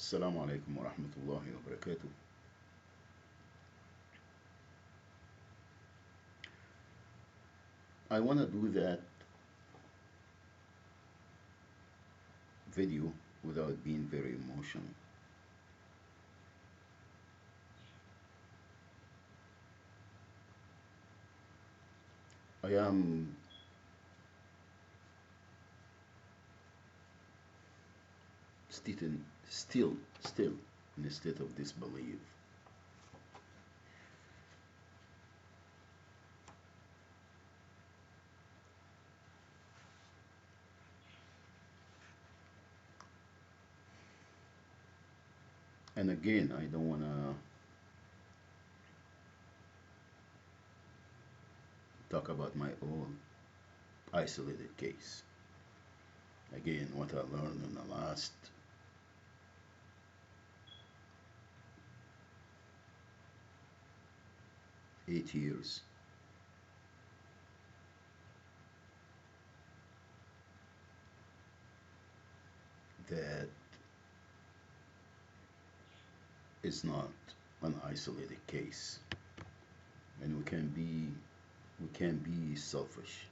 Assalamu alaikum wa rahmatullahi wa barakatuh. I want to do that video without being very emotional. I am still in a state of disbelief. And again, I don't want to talk about my own isolated case. Again, what I learned in the last 8 years that is not an isolated case. And we can be selfish.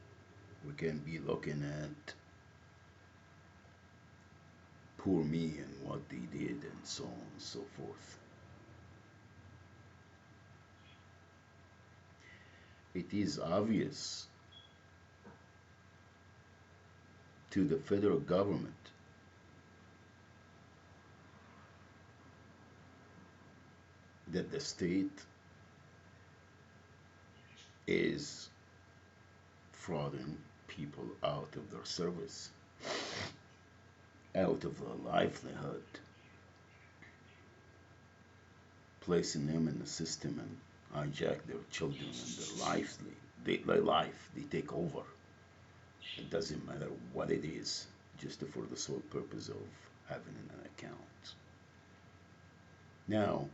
We can be looking at poor me and what they did and so on and so forth. It is obvious to the federal government that the state is frauding people out of their service, out of their livelihood, placing them in the system and hijack their children and their life. They take over. It doesn't matter what it is, just for the sole purpose of having an account. Now,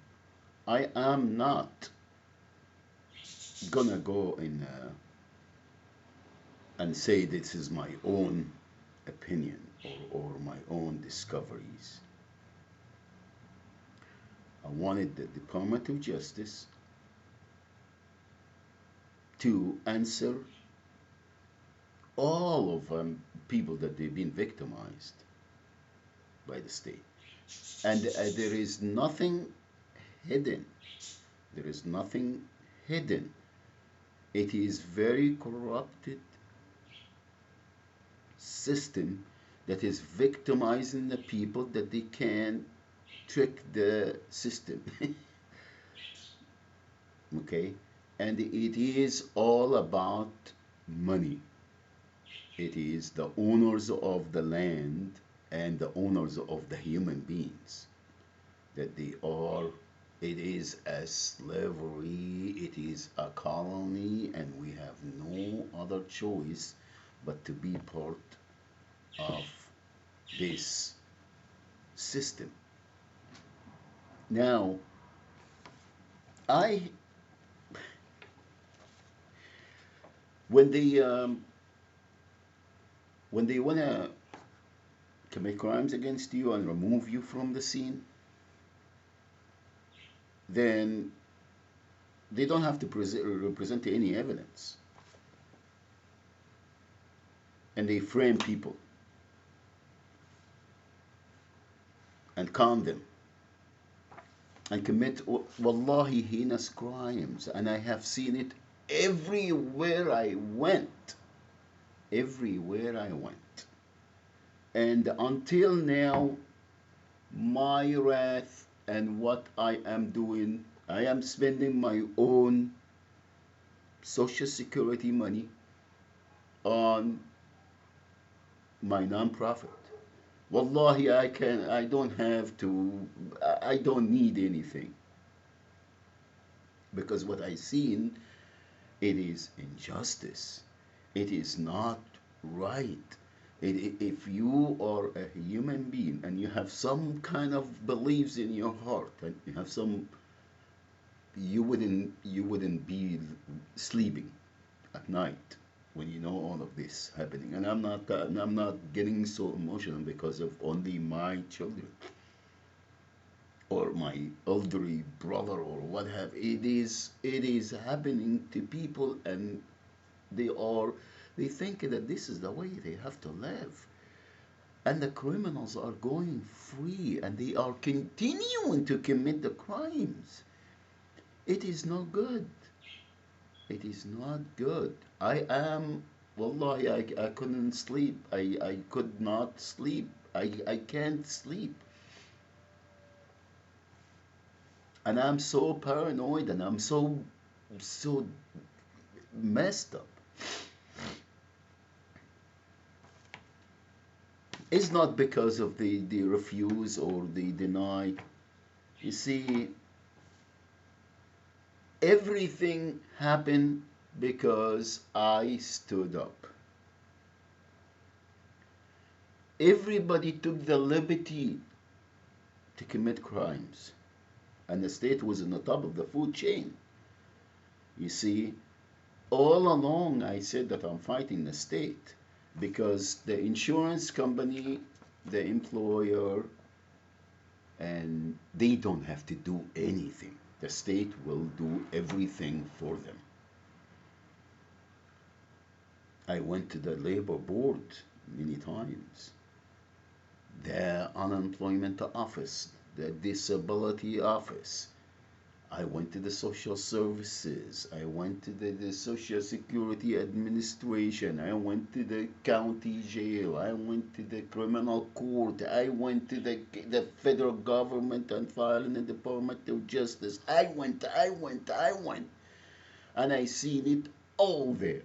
I am not gonna go and say this is my own opinion or my own discoveries. I wanted the Department of Justice to answer all of people that they've been victimized by the state. And there is nothing hidden. There is nothing hidden. It is very corrupted system that is victimizing the people that they can trick the system. Okay? And it is all about money. It is the owners of the land and the owners of the human beings that they are. It is a slavery, it is a colony, and we have no other choice but to be part of this system. Now, I when they want to commit crimes against you and remove you from the scene, then they don't have to represent any evidence, and they frame people and con them and commit wallahi heinous crimes, and I have seen it everywhere I went. Everywhere I went. And until now, my wrath and what I am doing, I am spending my own social security money on my non-profit. Wallahi, I don't have to, I don't need anything. Because what I seen, it is injustice. It is not right. If you are a human being and you have some kind of beliefs in your heart and you have some, you wouldn't be sleeping at night when you know all of this happening. And I'm not getting so emotional because of only my children. or my elderly brother or what have. It is happening to people, and they are they think that this is the way they have to live, and the criminals are going free and they are continuing to commit the crimes. It is not good. It is not good. I am, wallahi, I couldn't sleep. I could not sleep. I can't sleep. And I'm so paranoid and I'm so messed up. It's not because of the refuse or the deny. You see, everything happened because I stood up. Everybody took the liberty to commit crimes, and the state was on the top of the food chain. You see, all along I said that I'm fighting the state because the insurance company, the employer, and they don't have to do anything. The state will do everything for them. I went to the labor board many times, the unemployment office, the disability office. I went to the social services. I went to the Social Security Administration. I went to the county jail. I went to the criminal court. I went to the federal government and filed in the Department of Justice. I went. And I seen it all there.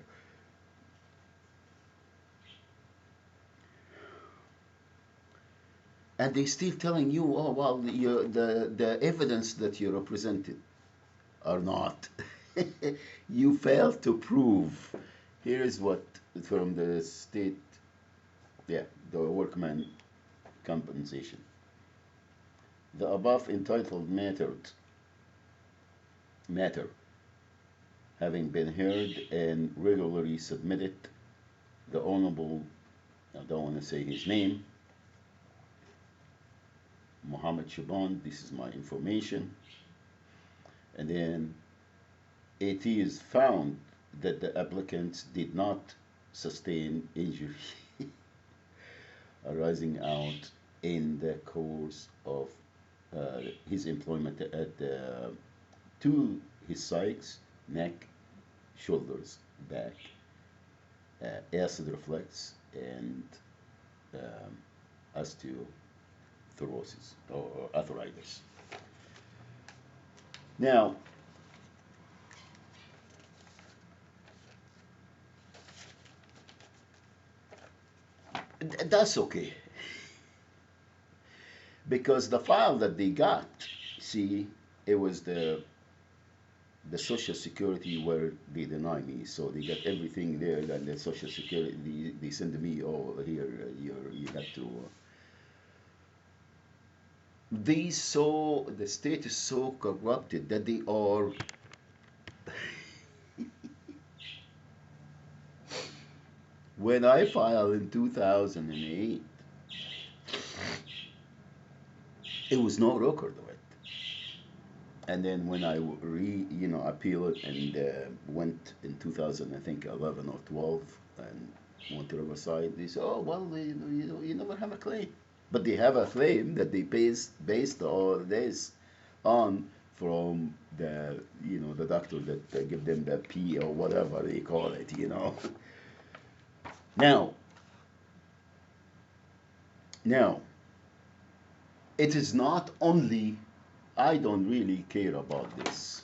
And they still telling you, oh, well, the evidence that you represented are not. You fail to prove. Here is what from the state, yeah, the workman compensation. The above entitled matter having been heard and regularly submitted, the Honorable, I don't want to say his name, Mohammed Shaban, this is my information, and then it is found that the applicants did not sustain injury arising out in the course of his employment at to his sides, neck, shoulders, back, acid reflux, and um, osteoporosis or arthritis. Now, that's okay because the file that they got, see, it was the social security where they deny me, so they got everything there. And the social security they send me, oh, here you have to. They so the state is so corrupted that they are. When I filed in 2008, it was no record of it. And then when I appealed and went in 2000, I think 11 or 12, and went to Riverside, they said, oh, well, you never have a claim. But they have a claim that they based all this on from the doctor that give them the P or whatever they call it. Now, now, it is not only I don't really care about this.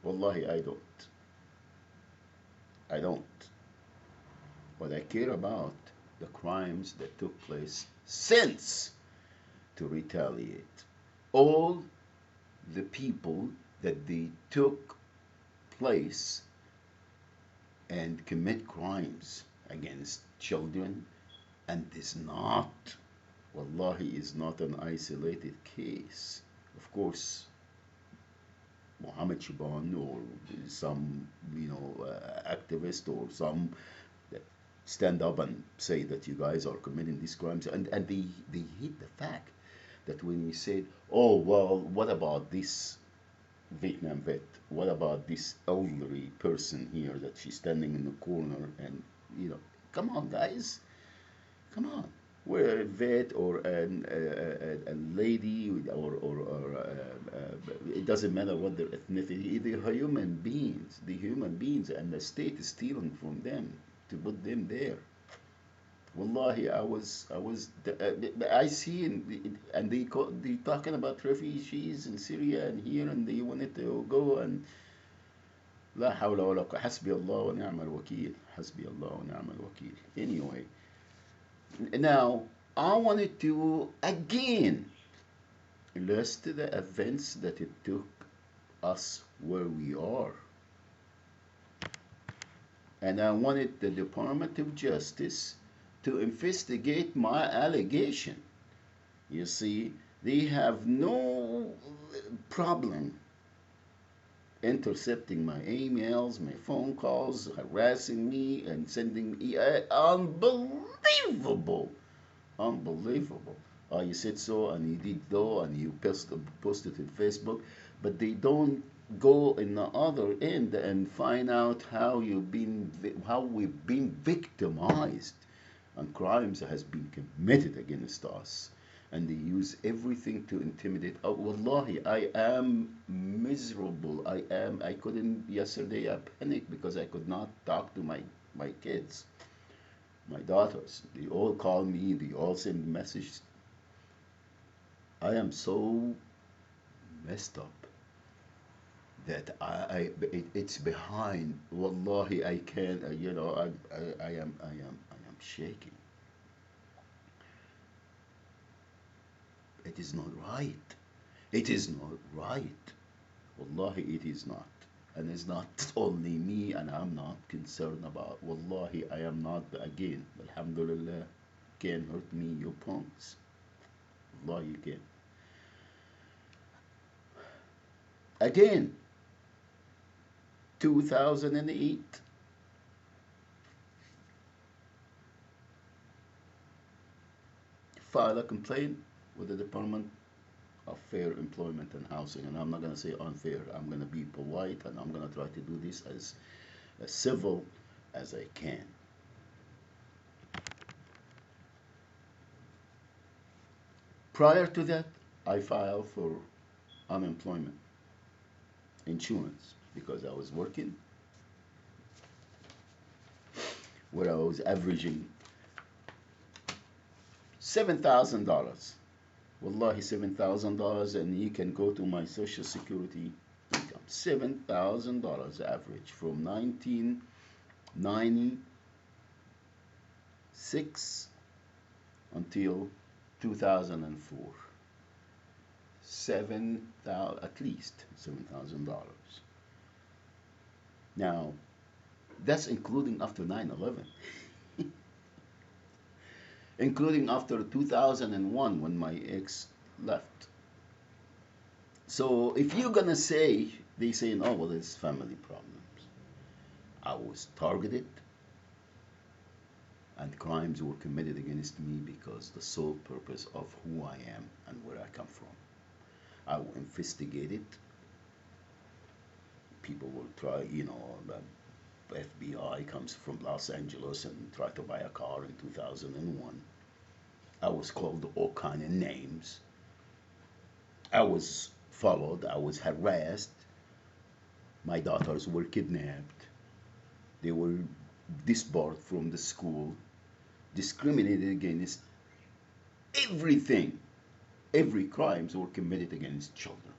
Wallahi, I don't. I don't. But I care about the crimes that took place since to retaliate. All the people that they took place and commit crimes against children, and is not, wallahi, is not an isolated case. Of course, Mohammed Shaban or some, activist or some that stand up and say that you guys are committing these crimes, and they hid the fact that when you said, oh, well, what about this Vietnam vet? What about this elderly person here that she's standing in the corner? And, you know, come on, guys, come on. We're a vet or a lady or it doesn't matter what their ethnicity. They're human beings. The human beings, and the state is stealing from them to put them there. Wallahi, I see, and they talking about refugees in Syria and here, and they wanted to go and لا حول ولا قوة حسبي الله ونعم الوكيل حسبي الله ونعم الوكيل. Anyway, now I wanted to again list the events that it took us where we are, and I wanted the Department of Justice to investigate my allegation. You see, they have no problem intercepting my emails, my phone calls, harassing me, and sending me unbelievable, unbelievable. Oh, you said so, and you did though, and you posted it Facebook, but they don't go in the other end and find out how we've been victimized and crimes has been committed against us, and they use everything to intimidate. Oh, wallahi, I am miserable. I couldn't, yesterday I panicked because I could not talk to my kids, my daughters. They all call me, they all send messages. I am so messed up that it's behind. Wallahi, I can't, I am shaking. It is not right. It is not right. Wallahi, it is not. And it's not only me, and I'm not concerned about. Wallahi, I am not, again. Alhamdulillah, can't hurt me, you punks. Wallahi, you can. Again, 2008, file a complaint with the Department of Fair Employment and Housing. And I'm not going to say unfair. I'm going to be polite, and I'm going to try to do this as civil as I can. Prior to that, I filed for unemployment insurance because I was working where I was averaging $7,000. Wallahi, $7,000, and you can go to my Social Security income. $7,000 average from 1996 until 2004. 7,000, at least $7,000. Now, that's including after 9/11. Including after 2001 when my ex left. So if you're gonna say, they say, oh, well, it's family problems. I was targeted and crimes were committed against me because the sole purpose of who I am and where I come from. I will investigate it. People will try, the FBI comes from Los Angeles and try to buy a car in 2001. I was called all kind of names. I was followed. I was harassed. My daughters were kidnapped. They were disbarred from the school, discriminated against. Everything, every crimes were committed against children,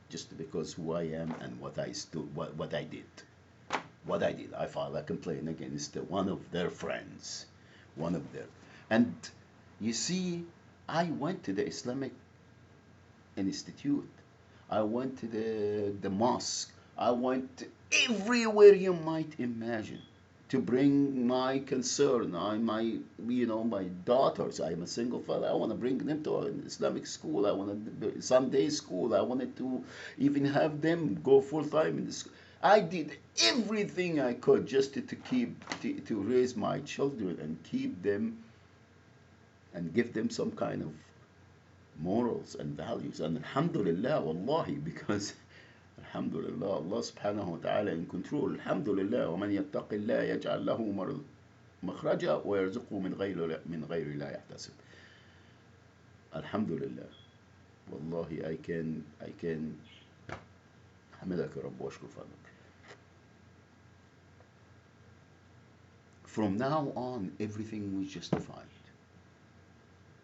just because who I am and what I stood, what I did. What I did, I filed a complaint against one of their friends, and you see, I went to the Islamic Institute, I went to the mosque, I went everywhere you might imagine to bring my concern. My daughters. I'm a single father. I want to bring them to an Islamic school. I want to Sunday school. I wanted to even have them go full time in the school. I did everything I could just to raise my children and keep them and give them some kind of morals and values. And alhamdulillah, wallahi, because alhamdulillah, Allah subhanahu wa ta'ala in control. Alhamdulillah, وَمَنْ يَتَّقِ اللَّهَ يَجْعَلْ لَهُ مخرجا ويرزقه من غير لا يحتسب. Alhamdulillah. Wallahi, I can حمدك يا رب واشكر فضلك. From now on, everything was justified.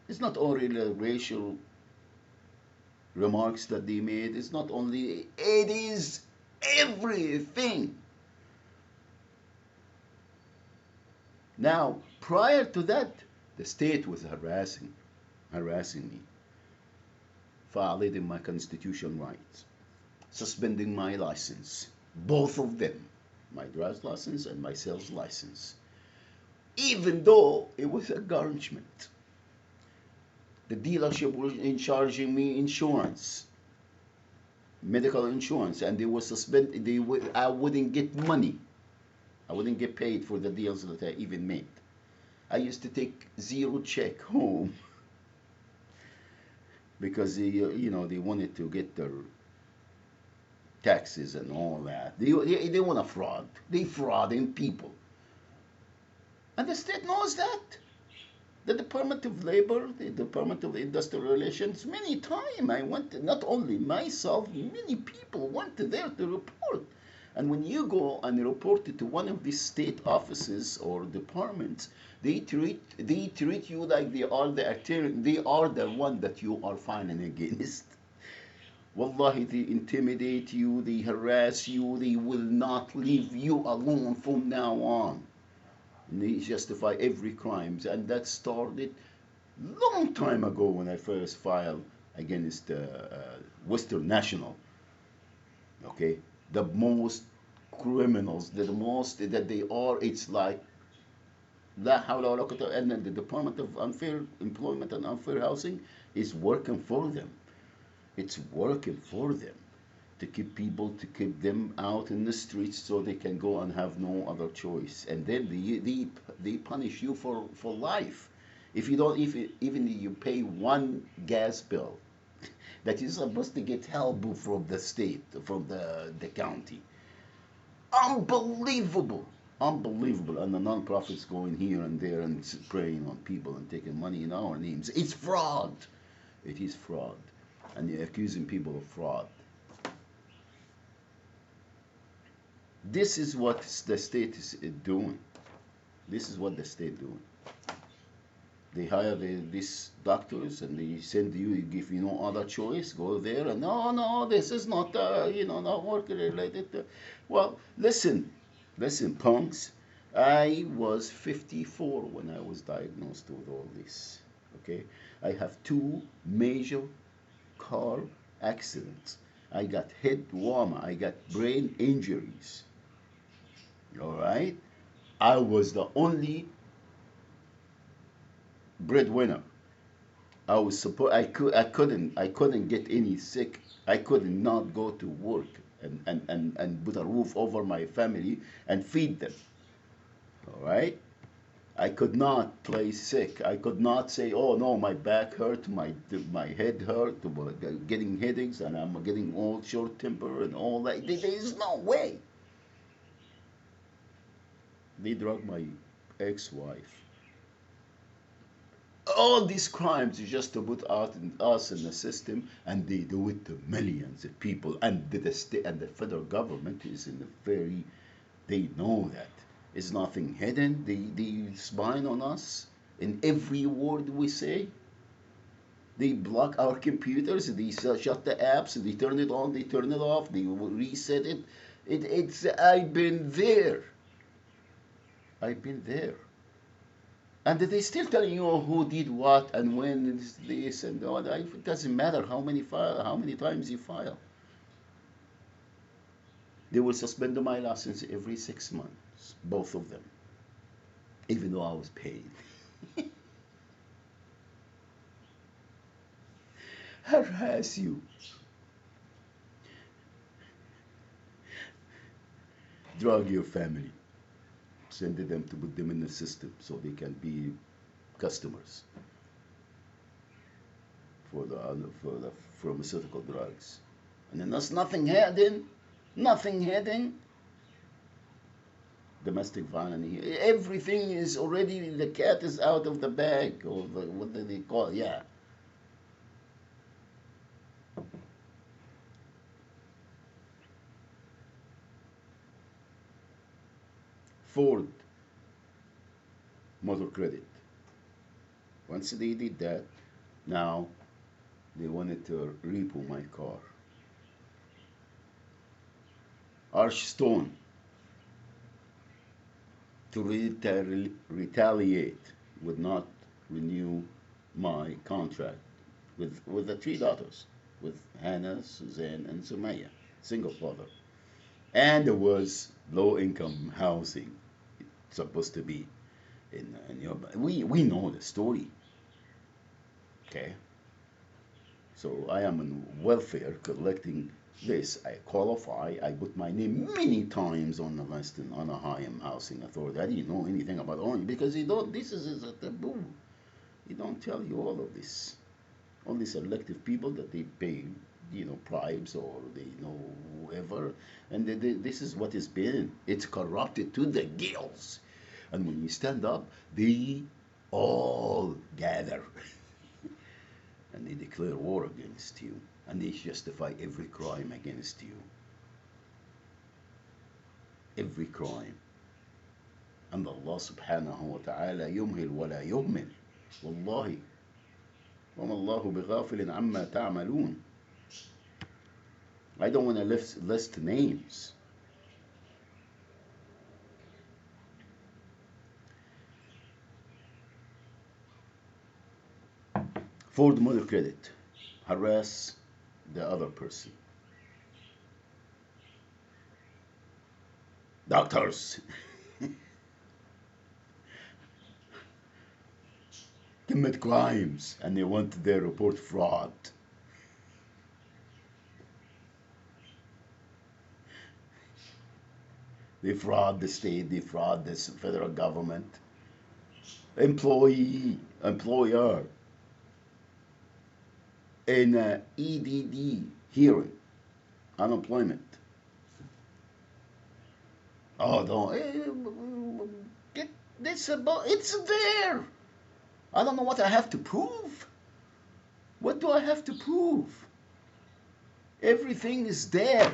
It's not only the racial remarks that they made, it's not only, it is everything. Now, prior to that, the state was harassing me, violating my constitutional rights, suspending my license, both of them, my driver's license and my sales license, even though it was a garnishment. The dealership was in charging me insurance, medical insurance, and they were suspended. I wouldn't get money. I wouldn't get paid for the deals that I even made. I used to take zero check home because they wanted to get their taxes and all that. They want a fraud. They frauding people, and the state knows that. The Department of Labor, the Department of Industrial Relations, many times I went, not only myself, many people went there to report. And when you go and report it to one of these state offices or departments, they treat you like they are the one that you are fighting against. Wallahi, they intimidate you, they harass you, they will not leave you alone from now on. They justify every crime, and that started long time ago when I first filed against Western National. Okay, the most criminals, the most that they are, it's like la hawla wa la quwwata, and the Department of Unfair Employment and Unfair Housing is working for them. It's working for them to keep them out in the streets so they can go and have no other choice. And then they punish you for life. If you don't, even if you pay one gas bill, that is supposed to get help from the state, from the county. Unbelievable. Unbelievable. And the non-profits going here and there and preying on people and taking money in our names. It's fraud. It is fraud. And they're accusing people of fraud. This is what the state is doing. This is what the state doing. They hire these doctors and they send you, give you no other choice, go there and no, this is not, not work related. Well, listen, punks. I was 54 when I was diagnosed with all this. Okay, I have 2 major car accidents. I got head trauma. I got brain injuries. All right, I was the only breadwinner. I was supposed. I couldn't get any sick. I could not go to work and put a roof over my family and feed them. All right. I could not play sick. I could not say, "Oh no, my back hurt, my head hurt, getting headaches, and I'm getting all short temper and all that." There is no way. They drug my ex-wife. All these crimes is just to put us in the system, and they do it to millions of people. And the state and the federal government is in the very. They know that it's nothing hidden. They spying on us in every word we say. They block our computers. They shut the apps. They turn it on. They turn it off. They reset it. It's. I've been there. I've been there. And they still telling you who did what and when this and all that. It doesn't matter how many times you file. They will suspend my license every 6 months, both of them, even though I was paid. Harass you. Drug your family. Send them to put them in the system so they can be customers for the pharmaceutical drugs. And then there's nothing hidden, nothing hidden. Domestic violence. Everything is already, the cat is out of the bag, or what do they call it? Yeah. Ford Motor Credit. Once they did that, now they wanted to repo my car. Archstone to retaliate would not renew my contract with the three daughters, with Hannah, Suzanne, and Sumaya, single father. And there was low income housing. It's supposed to be in your, we know the story. Okay. So I am in welfare collecting this. I qualify. I put my name many times on the list in Anaheim Housing Authority. I didn't know anything about Orange because you don't. This is a taboo. They don't tell you all of this. All these elective people that they pay, bribes, or they know whoever, and this is what it's been. It's corrupted to the gills. And when you stand up, they all gather and they declare war against you, and they justify every crime against you. Every crime. And Allah subhanahu wa ta'ala يمهل ولا يهمل. والله وما الله بغافل عما تعملون. I don't want to list names. Ford Motor Credit harass the other person. Doctors commit crimes and they want their report fraud. They fraud the state, they fraud the federal government, employer. In EDD hearing, unemployment. Oh, don't get this about. It's there. I don't know what I have to prove. What do I have to prove? Everything is there,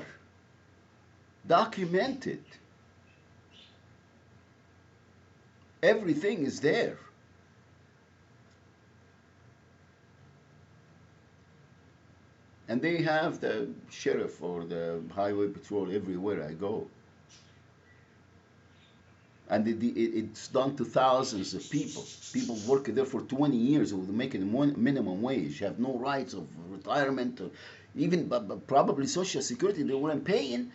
documented. Everything is there. And they have the sheriff or the highway patrol everywhere I go. And it's done to thousands of people. People working there for 20 years with making minimum wage, have no rights of retirement, or even probably social security they weren't paying.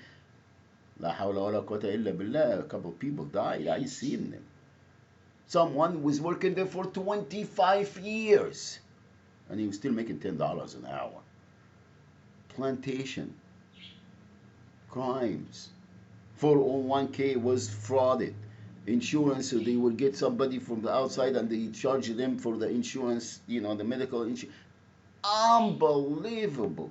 La hawla wa la quwwata illa billah. A couple of people died. I seen them. Someone was working there for 25 years, and he was still making $10 an hour. Plantation, crimes, 401k was frauded. Insurance, so they would get somebody from the outside and they charge them for the insurance, the medical insurance. Unbelievable.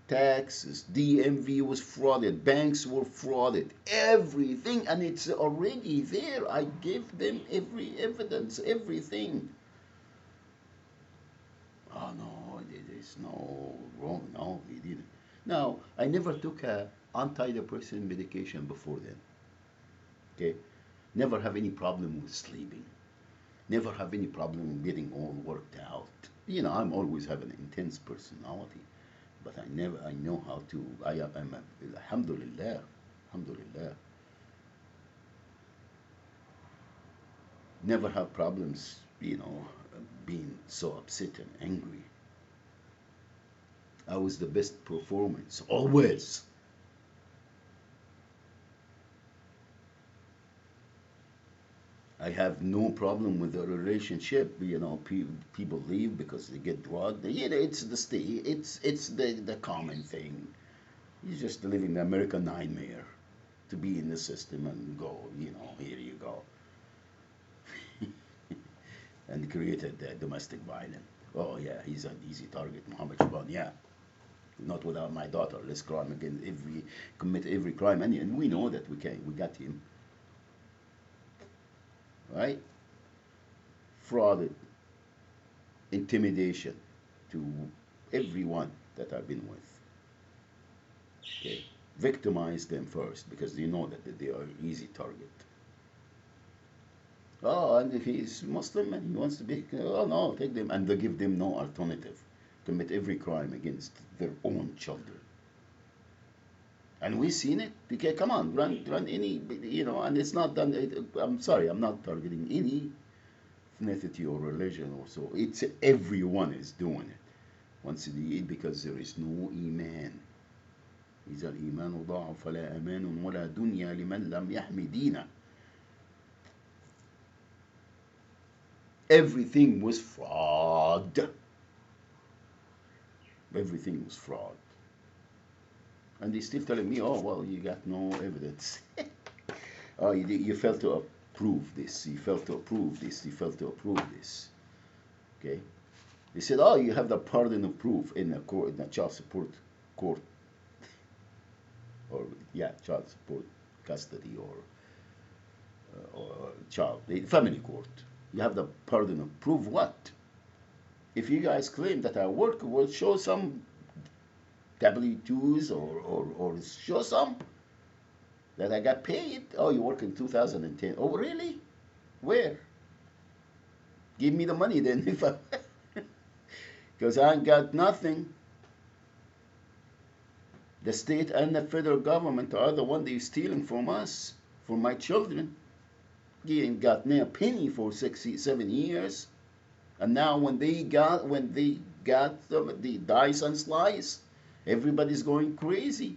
Taxes, DMV was frauded, banks were frauded, everything, and it's already there. I give them every evidence, everything. Oh no, there's no wrong. No, he didn't. Now, I never took a antidepressant medication before then. Okay, never have any problem with sleeping. Never have any problem getting all worked out. I'm always have an intense personality, but I know how to. Alhamdulillah, alhamdulillah. Never have problems, being so upset and angry. I was the best performance, always. I have no problem with the relationship. People leave because they get drugged. It's the state. It's the common thing. You're just living the American nightmare, to be in the system and go. Here you go, and created domestic violence. Oh yeah, he's an easy target, Muhammad Shaban. Yeah, not without my daughter. Let's crime again. Every commit every crime, and we know that we can. We got him, right? Fraud, intimidation to everyone that I've been with. Okay, victimize them first because you know that they are easy target. Oh, and if he's Muslim and he wants to be, oh no, take them, and they give them no alternative. Commit every crime against their own children. And we've seen it. Okay, come on, run any, and it's not done. I'm sorry, I'm not targeting any ethnicity or religion or so. It's everyone is doing it. Once because there is no iman. إذا الإيمان ضاع فلا أمان ولا دنيا لمن لم يحمي دينه. Everything was fraud. Everything was fraud. And they're still telling me, oh, well, you got no evidence. Oh, you failed to approve this. You failed to approve this. You failed to approve this. Okay? They said, oh, you have the burden of proof in a court, in a child support court. Or, yeah, child support custody or child, family court. You have the burden of prove what? If you guys claim that I work, well, show some W-2s or show some that I got paid. Oh, you work in 2010. Oh, really? Where? Give me the money then, if I, because I ain't got nothing. The state and the federal government are the one they're stealing from us, from my children. You ain't got a penny for 7 years. And now when they got the dice and slice, everybody's going crazy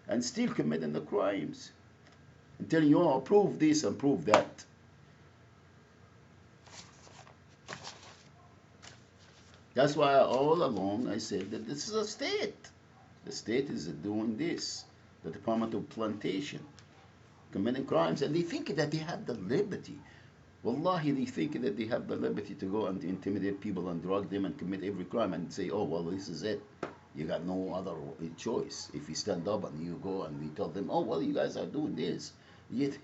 and still committing the crimes. And telling you, oh, prove this and prove that. That's why all along I said that this is a state. The state is doing this. The Department of Plantation, committing crimes, and they think that they have the liberty. Wallahi, they think that they have the liberty to go and intimidate people and drug them and commit every crime and say, oh, well, this is it. You got no other choice. If you stand up and you go and you tell them, oh, well, you guys are doing this. Yet,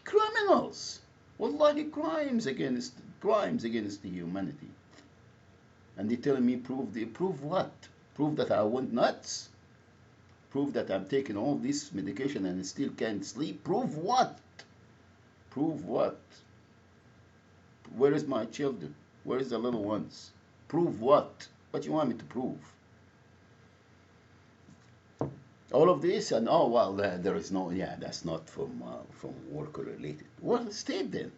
criminals. Wallahi, crimes against the humanity. And they're telling me, prove what? Prove that I went nuts? Prove that I'm taking all this medication and still can't sleep? Prove what? Prove what? Where is my children? Where is the little ones? Prove what? What you want me to prove? All of this, and oh well, there is no, yeah, that's not from work related. Well, the state then.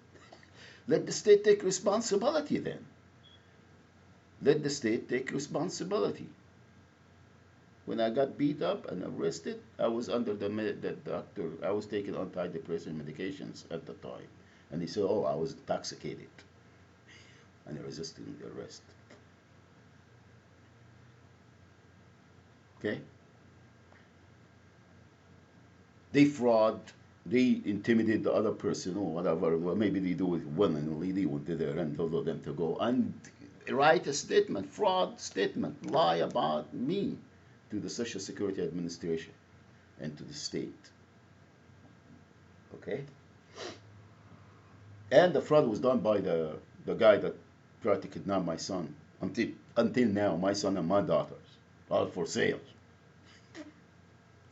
Let the state take responsibility then. Let the state take responsibility. When I got beat up and arrested, I was under the doctor. I was taking antidepressant medications at the time. And he said, oh, I was intoxicated and resisting the arrest. Okay? They fraud, they intimidate the other person or whatever. Well, maybe they do it willingly. They went there and told them to go and write a statement, fraud statement, lie about me to the Social Security Administration and to the state. Okay? And the fraud was done by the guy that tried to kidnap my son. Until now, my son and my daughters are for sale.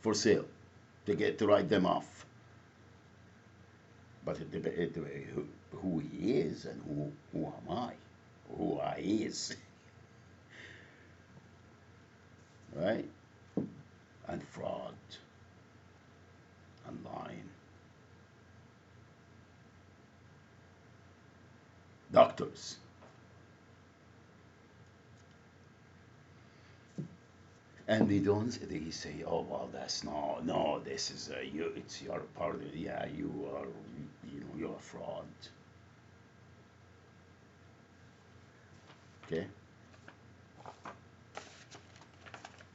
For sale. To write them off. But who he is and who am I? Who I is. Right? And fraud. And lying. Doctors. And they say, oh, well, that's no, this is, it's your part, yeah, you're a fraud. Okay?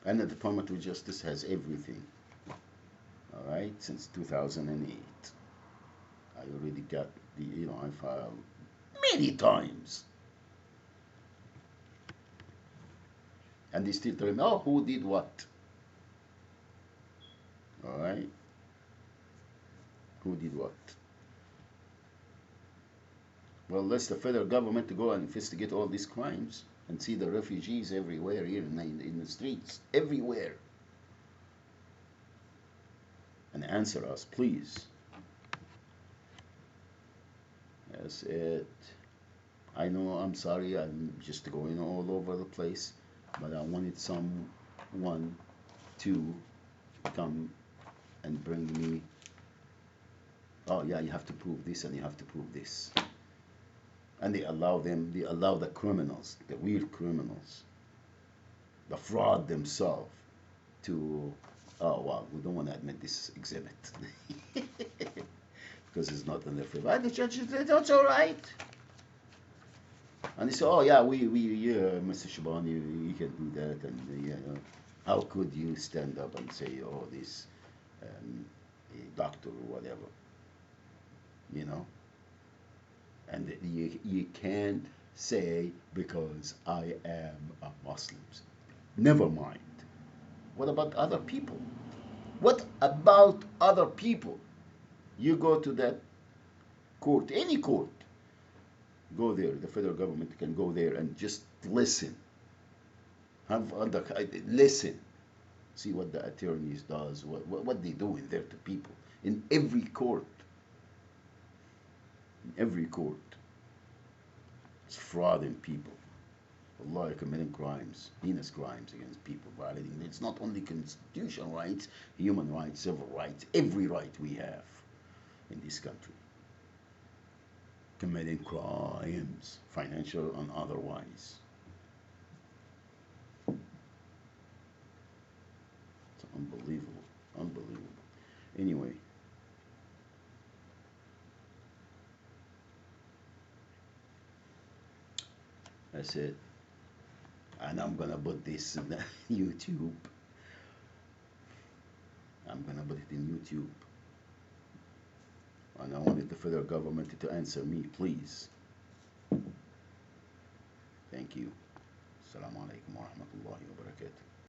And the Department of Justice has everything. All right, since 2008. I already got I filed many times. And they still tell me, oh, who did what? All right? Who did what? Well, let's the federal government to go and investigate all these crimes and see the refugees everywhere here in the streets, everywhere. And answer us, please. That's it. I know, I'm sorry, I'm just going all over the place, but I wanted someone to come and bring me, oh yeah, you have to prove this and you have to prove this. And they allow the criminals, the weird criminals, the fraud themselves to, oh well, we don't want to admit this exhibit. Because it's not in their favor. And the judge said, that's all right. And they say, oh yeah, yeah, Mr. Shabani, you can do that. And you know, how could you stand up and say, oh, this doctor or whatever, you know? And you can't say because I am a Muslim. Never mind. What about other people? What about other people? You go to that court, any court, go there. The federal government can go there and just listen. Listen. See what the attorneys does, what they do in there to people. In every court. In every court. It's frauding people. Allah committing crimes, heinous crimes against people, violating. It's not only constitutional rights, human rights, civil rights, every right we have in this country. Committing crimes, financial and otherwise. It's unbelievable, unbelievable. Anyway, that's it. And I'm gonna put this in YouTube. I'm gonna put it in YouTube. And I wanted the federal government to answer me, please. Thank you. Assalamu alaikum wa rahmatullahi wa barakatuh.